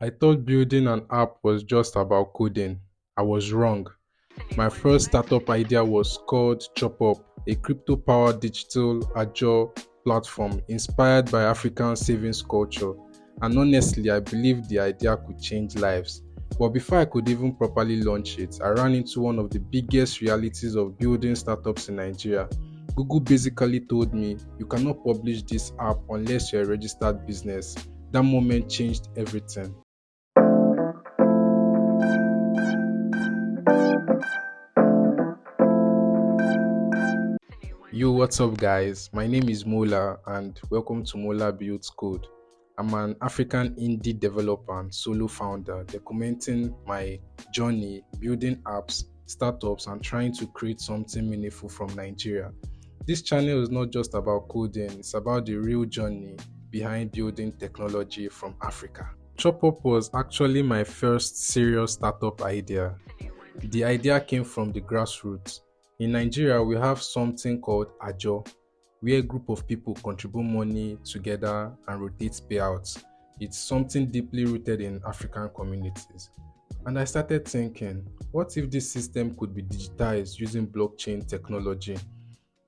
I thought building an app was just about coding. I was wrong. My first startup idea was called ChopUp, a crypto powered digital agile platform inspired by African savings culture. And honestly, I believed the idea could change lives. But before I could even properly launch it, I ran into one of the biggest realities of building startups in Nigeria. Google basically told me, you cannot publish this app unless you're a registered business. That moment changed everything. Yo, what's up, guys? My name is Mola, and welcome to Mola Builds Code. I'm an African indie developer and solo founder documenting my journey building apps, startups, and trying to create something meaningful from Nigeria. This channel is not just about coding, it's about the real journey behind building technology from Africa. ChopUp was actually my first serious startup idea. The idea came from the grassroots. In Nigeria, we have something called Ajo, where a group of people contribute money together and rotate payouts. It's something deeply rooted in African communities. And I started thinking, what if this system could be digitized using blockchain technology?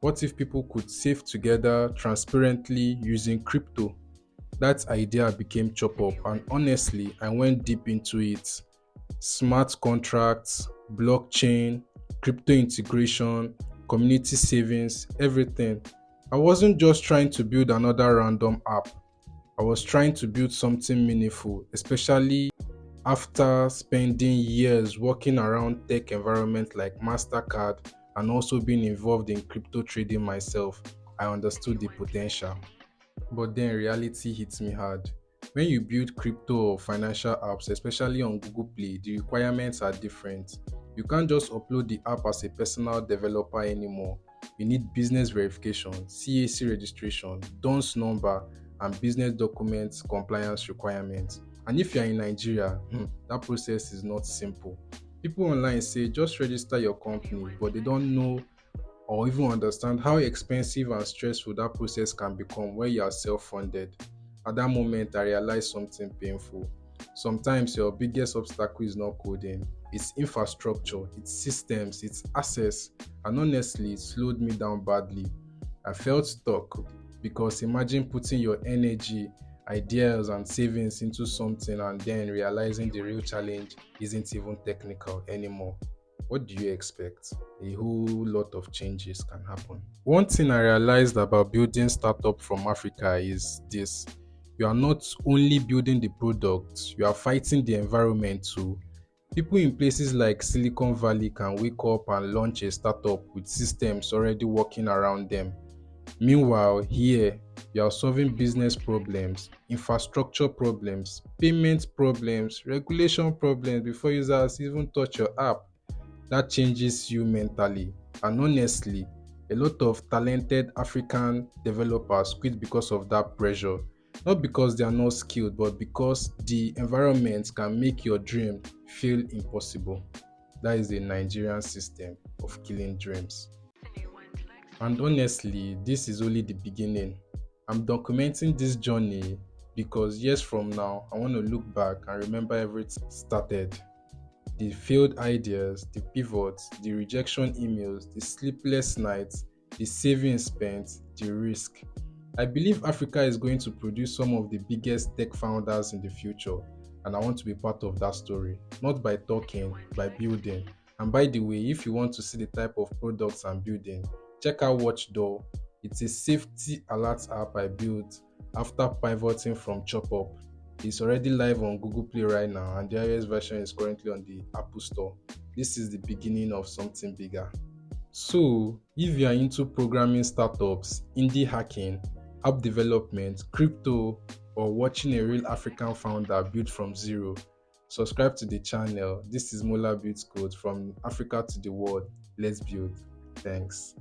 What if people could save together transparently using crypto? That idea became ChopUp, and honestly, I went deep into it. Smart contracts, blockchain, crypto integration, community savings, everything. I wasn't just trying to build another random app. I was trying to build something meaningful, especially after spending years working around tech environments like MasterCard and also being involved in crypto trading myself. I understood the potential. But then reality hits me hard. When you build crypto or financial apps, especially on Google Play, the requirements are different. You can't just upload the app as a personal developer anymore. You need business verification, CAC registration, DONS number, and business documents compliance requirements. And if you're in Nigeria, that process is not simple. People online say just register your company, but they don't know or even understand how expensive and stressful that process can become when you are self-funded. At that moment, I realized something painful. Sometimes your biggest obstacle is not coding, it's infrastructure, it's systems, it's access, and honestly, it slowed me down badly. I felt stuck because imagine putting your energy, ideas, and savings into something and then realizing the real challenge isn't even technical anymore. What do you expect? A whole lot of changes can happen. One thing I realized about building startup from Africa is this. You are not only building the product, you are fighting the environment too. People in places like Silicon Valley can wake up and launch a startup with systems already working around them. Meanwhile, here, you are solving business problems, infrastructure problems, payment problems, regulation problems before users even touch your app. That changes you mentally. And honestly, a lot of talented African developers quit because of that pressure. Not because they are not skilled, but because the environment can make your dream feel impossible. That is the Nigerian system of killing dreams. And honestly, this is only the beginning. I'm documenting this journey because years from now, I want to look back and remember everything started. The failed ideas, the pivots, the rejection emails, the sleepless nights, the savings spent, the risk. I believe Africa is going to produce some of the biggest tech founders in the future, and I want to be part of that story, not by talking, by building. And by the way, if you want to see the type of products I'm building, check out Watchdoor. It's a safety alert app I built after pivoting from ChopUp. It's already live on Google Play right now, and the iOS version is currently on the Apple Store. This is the beginning of something bigger. So, if you are into programming startups, indie hacking, app development, crypto, or watching a real African founder build from zero, subscribe to the channel. This is Mola Builds Code from Africa to the world. Let's build. Thanks.